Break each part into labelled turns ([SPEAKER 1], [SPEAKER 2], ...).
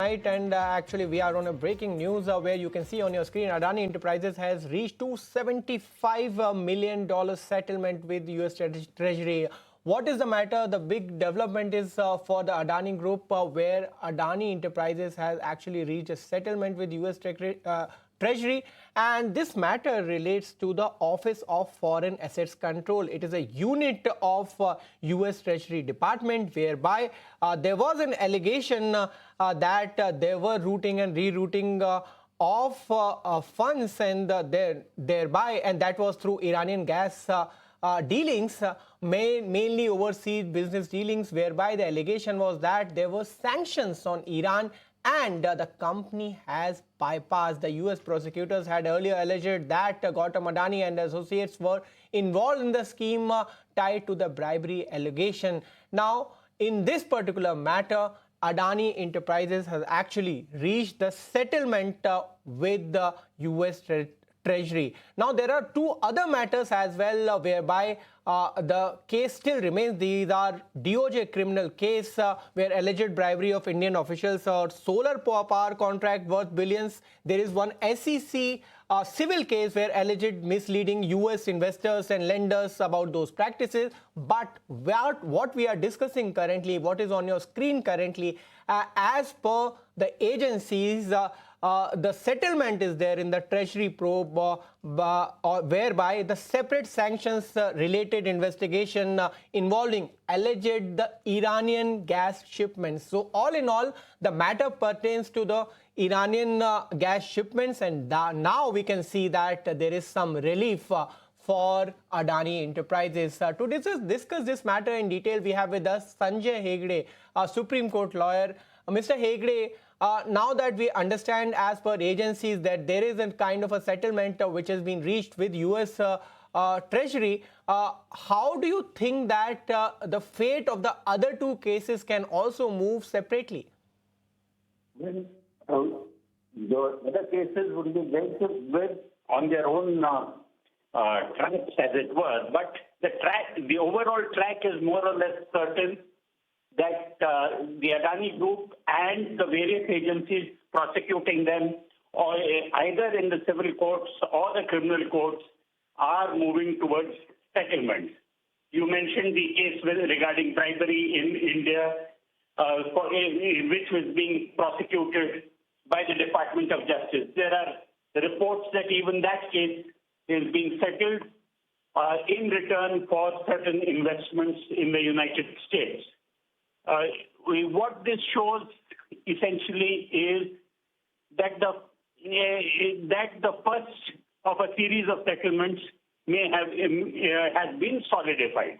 [SPEAKER 1] tonight, and actually we are on a breaking news where you can see on your screen Adani Enterprises has reached $275 million settlement with US Treasury. What is the matter? The big development is for the Adani Group, where Adani Enterprises has actually reached a settlement with US Treasury, and this matter relates to the Office of Foreign Assets Control. It is a unit of US Treasury Department whereby there was an allegation that they were routing and rerouting of funds, and thereby, and that was through Iranian gas dealings, mainly overseas business dealings, whereby the allegation was that there were sanctions on Iran and the company has bypassed. The US prosecutors had earlier alleged that Gautam Adani and associates were involved in the scheme tied to the bribery allegation. Now, in this particular matter, Adani Enterprises has actually reached the settlement with the US Treasury. Now, there are two other matters as well whereby the case still remains. These are DOJ criminal case where alleged bribery of Indian officials or solar power contract worth billions. There is one SEC civil case where alleged misleading US investors and lenders about those practices. But what we are discussing currently, what is on your screen currently, as per the agencies, the settlement is there in the Treasury probe, whereby the separate sanctions related investigation involving alleged the Iranian gas shipments. So all in all, the matter pertains to the Iranian gas shipments, and now we can see that there is some relief for Adani Enterprises. To discuss this matter in detail, we have with us Sanjay Hegde, a Supreme Court lawyer. Mr. Hegde, now that we understand as per agencies that there is a kind of a settlement which has been reached with US Treasury, how do you think that the fate of the other two cases can also move separately?
[SPEAKER 2] Well, the other cases would be dealt with on their own tracks, as it were. But the overall track is more or less certain that the Adani Group and the various agencies prosecuting them, or either in the civil courts or the criminal courts, are moving towards settlements. You mentioned the case regarding bribery in India, which was being prosecuted by the Department of Justice. There are reports that even that case is being settled in return for certain investments in the United States. What this shows essentially is that the first of a series of settlements may have has been solidified.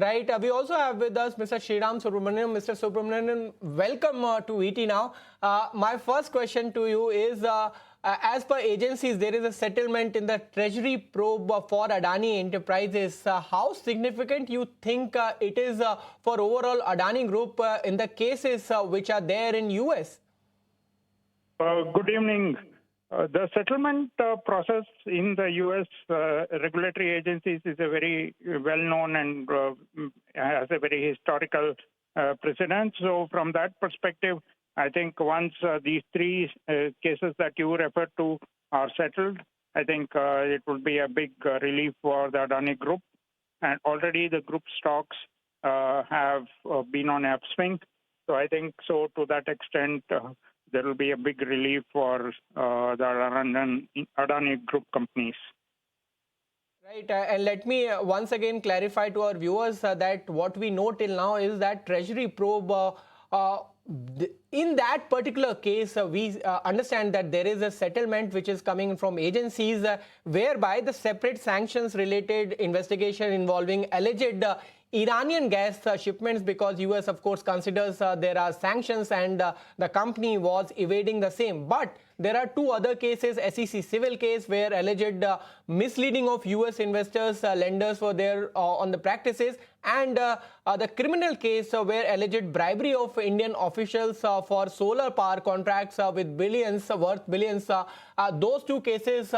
[SPEAKER 1] Right. We also have with us Mr. Sriram Subramanian. Mr. Subramanian, welcome to ET Now. My first question to you is, as per agencies, there is a settlement in the Treasury probe for Adani Enterprises. How significant you think it is for overall Adani Group in the cases which are there in US?
[SPEAKER 3] Good evening. The settlement process in the U.S. Regulatory agencies is a very well-known and has a very historical precedent. So from that perspective, I think once these three cases that you referred to are settled, I think it will be a big relief for the Adani Group. And already the group stocks have been on an upswing. So I think so to that extent, there will be a big relief for the Adani Group companies.
[SPEAKER 1] Right, and let me once again clarify to our viewers that what we know till now is that Treasury probe, in that particular case, we understand that there is a settlement which is coming from agencies whereby the separate sanctions related investigation involving alleged Iranian gas shipments, because US of course considers there are sanctions and the company was evading the same. But there are two other cases, SEC civil case where alleged misleading of US investors, lenders were there on the practices, and the criminal case where alleged bribery of Indian officials for solar power contracts with worth billions. Those two cases,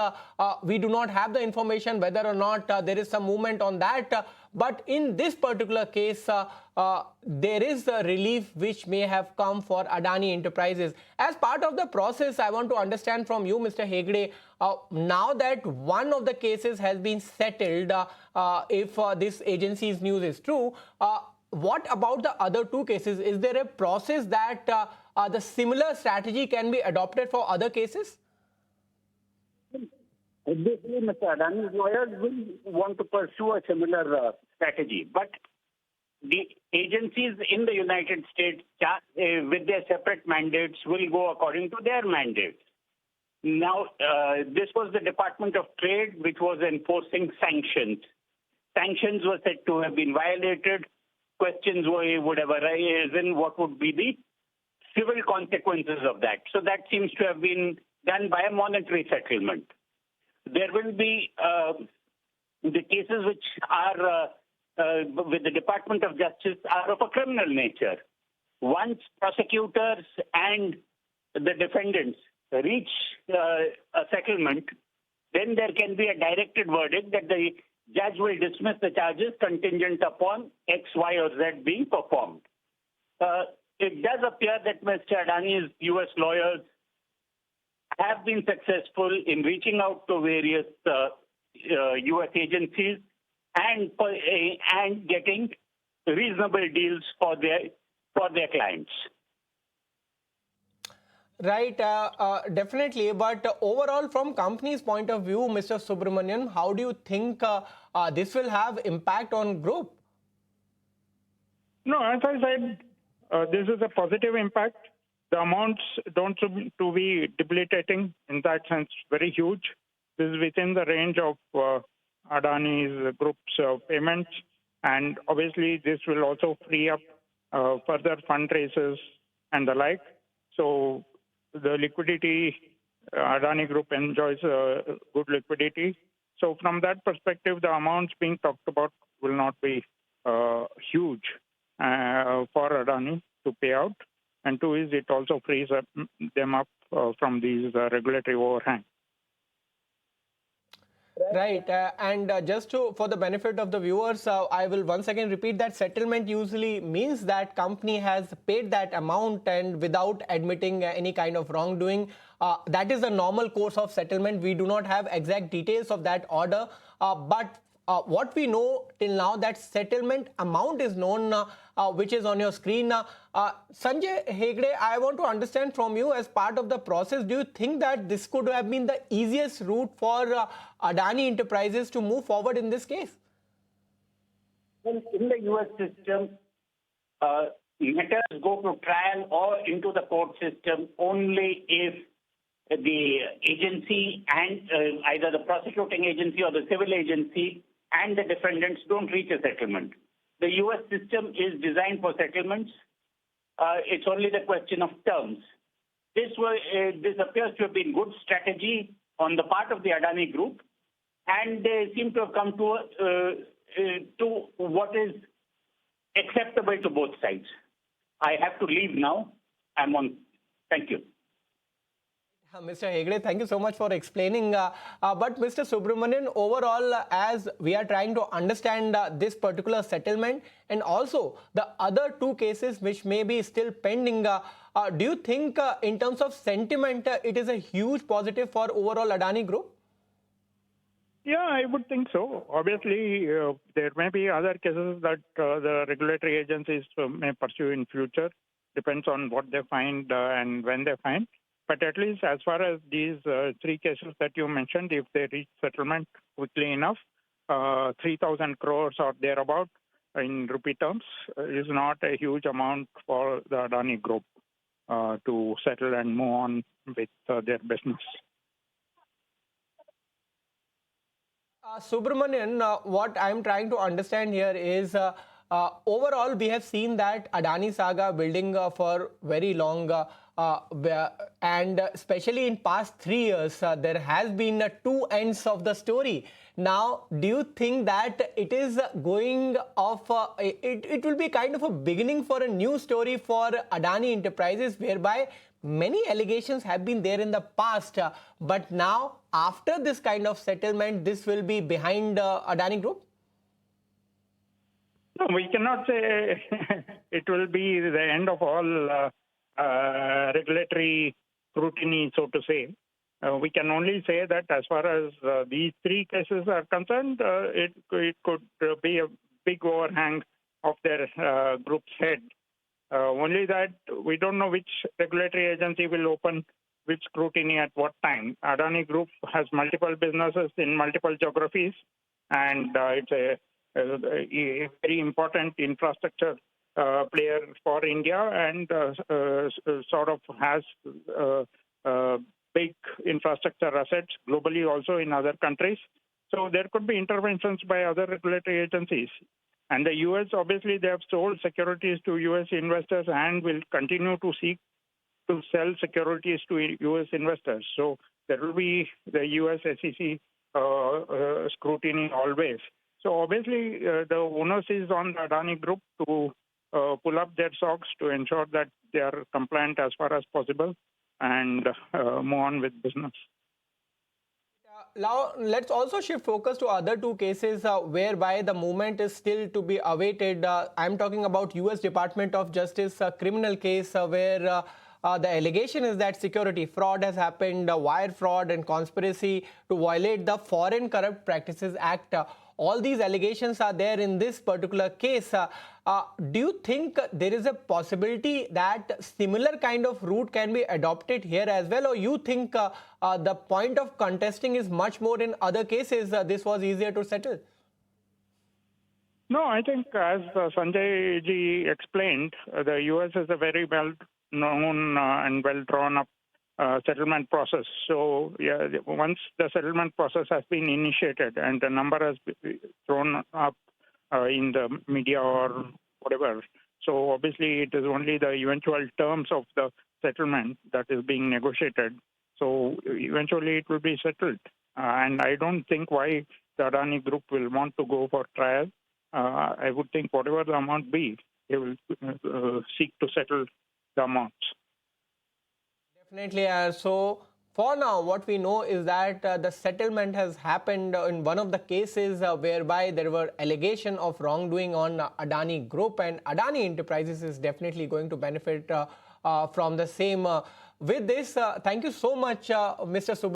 [SPEAKER 1] we do not have the information whether or not there is some movement on that. But in this particular case, there is a relief which may have come for Adani Enterprises. As part of the process, I want to understand from you, Mr. Hegde, now that one of the cases has been settled, if this agency's news is true, what about the other two cases? Is there a process that the similar strategy can be adopted for other cases?
[SPEAKER 2] Obviously, Mr. Adani's lawyers will want to pursue a similar strategy. But the agencies in the United States, with their separate mandates, will go according to their mandates. Now, this was the Department of Trade which was enforcing sanctions. Sanctions were said to have been violated. Questions would have arisen. What would be the civil consequences of that? So that seems to have been done by a monetary settlement. There will be the cases which are with the Department of Justice are of a criminal nature. Once prosecutors and the defendants reach a settlement, then there can be a directed verdict that the judge will dismiss the charges contingent upon X, Y, or Z being performed. It does appear that Mr. Adani's U.S. lawyers have been successful in reaching out to various U.S. agencies and getting reasonable deals for their clients.
[SPEAKER 1] Right, definitely. But overall, from company's point of view, Mr. Subramanian, how do you think this will have impact on group?
[SPEAKER 3] No, as I said, this is a positive impact. The amounts don't seem to be debilitating, in that sense, very huge. This is within the range of Adani's group's payments. And obviously, this will also free up further fundraisers and the like. So the liquidity, Adani Group enjoys good liquidity. So from that perspective, the amounts being talked about will not be huge for Adani to pay out. And two is it also frees them up from these regulatory overhang.
[SPEAKER 1] Right, and just for the benefit of the viewers, I will once again repeat that settlement usually means that company has paid that amount and without admitting any kind of wrongdoing. That is the normal course of settlement. We do not have exact details of that order, but what we know till now, that settlement amount is known, which is on your screen. Sanjay Hegde, I want to understand from you, as part of the process, do you think that this could have been the easiest route for Adani Enterprises to move forward in this case?
[SPEAKER 2] Well, in the U.S. system, matters go to trial or into the court system only if the agency and either the prosecuting agency or the civil agency and the defendants don't reach a settlement. The U.S. system is designed for settlements. It's only the question of terms. This appears to have been good strategy on the part of the Adani Group, and they seem to have come to what is acceptable to both sides. I have to leave now. I'm on. Thank you.
[SPEAKER 1] Mr. Hegde, thank you so much for explaining. But Mr. Subramanian, overall, as we are trying to understand this particular settlement and also the other two cases which may be still pending, do you think in terms of sentiment, it is a huge positive for overall Adani Group?
[SPEAKER 3] Yeah, I would think so. Obviously, there may be other cases that the regulatory agencies may pursue in future. Depends on what they find and when they find. But at least as far as these three cases that you mentioned, if they reach settlement quickly enough, 3,000 crores or thereabout in rupee terms is not a huge amount for the Adani Group to settle and move on with their business.
[SPEAKER 1] Subramanian, what I'm trying to understand here is overall, we have seen that Adani saga building for very long, and especially in past 3 years, there has been two ends of the story. Now, do you think that it is going off, it will be kind of a beginning for a new story for Adani Enterprises, whereby many allegations have been there in the past, but now after this kind of settlement, this will be behind Adani Group?
[SPEAKER 3] No, we cannot say it will be the end of all regulatory scrutiny, so to say. We can only say that as far as these three cases are concerned, it could be a big overhang of their group's head. Only that we don't know which regulatory agency will open which scrutiny at what time. Adani Group has multiple businesses in multiple geographies, and it's a very important infrastructure player for India, and sort of has big infrastructure assets globally, also in other countries. So there could be interventions by other regulatory agencies. And the U.S., obviously, they have sold securities to U.S. investors and will continue to seek to sell securities to U.S. investors. So there will be the U.S. SEC scrutiny always. So obviously, the onus is on the Adani Group to pull up their socks to ensure that they are compliant as far as possible and move on with business.
[SPEAKER 1] Now, let's also shift focus to other two cases whereby the movement is still to be awaited. I'm talking about U.S. Department of Justice criminal case where the allegation is that security fraud has happened, wire fraud and conspiracy to violate the Foreign Corrupt Practices Act. All these allegations are there in this particular case. Do you think there is a possibility that similar kind of route can be adopted here as well, or you think the point of contesting is much more in other cases? This was easier to settle.
[SPEAKER 3] No, I think as Sanjay ji explained, the U.S. is a very well-known and well-drawn-up settlement process. So yeah, once the settlement process has been initiated and the number has been thrown up in the media or whatever, so obviously it is only the eventual terms of the settlement that is being negotiated. So eventually it will be settled. And I don't think why the Adani Group will want to go for trial. I would think whatever the amount be, they will seek to settle the amounts.
[SPEAKER 1] Definitely. So for now, what we know is that the settlement has happened in one of the cases whereby there were allegations of wrongdoing on Adani Group, and Adani Enterprises is definitely going to benefit from the same. With this, thank you so much, Mr. Subramanian.